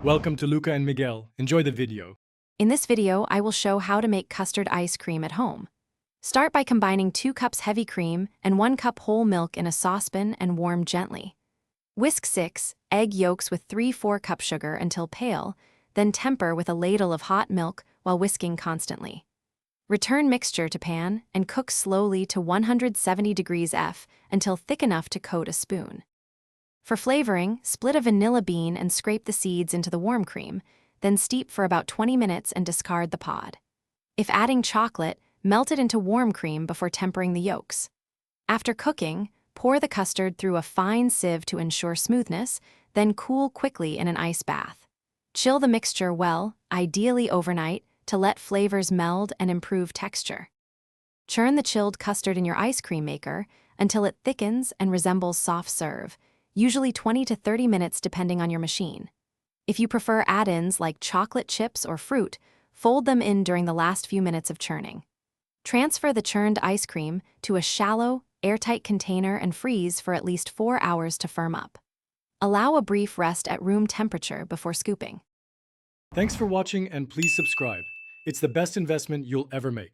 Welcome to Luca and Miguel. Enjoy the video. In this video, I will show how to make custard ice cream at home. Start by combining 2 cups heavy cream and 1 cup whole milk in a saucepan and warm gently. Whisk 6 egg yolks with 3/4 cup sugar until pale, then temper with a ladle of hot milk while whisking constantly. Return mixture to pan and cook slowly to 170 degrees F until thick enough to coat a spoon. For flavoring, split a vanilla bean and scrape the seeds into the warm cream, then steep for about 20 minutes and discard the pod. If adding chocolate, melt it into warm cream before tempering the yolks. After cooking, pour the custard through a fine sieve to ensure smoothness, then cool quickly in an ice bath. Chill the mixture well, ideally overnight, to let flavors meld and improve texture. Churn the chilled custard in your ice cream maker until it thickens and resembles soft serve, usually 20 to 30 minutes depending on your machine. If you prefer add-ins like chocolate chips or fruit, fold them in during the last few minutes of churning. Transfer the churned ice cream to a shallow, airtight container and freeze for at least 4 hours to firm up. Allow a brief rest at room temperature before scooping. Thanks for watching and please subscribe. It's the best investment you'll ever make.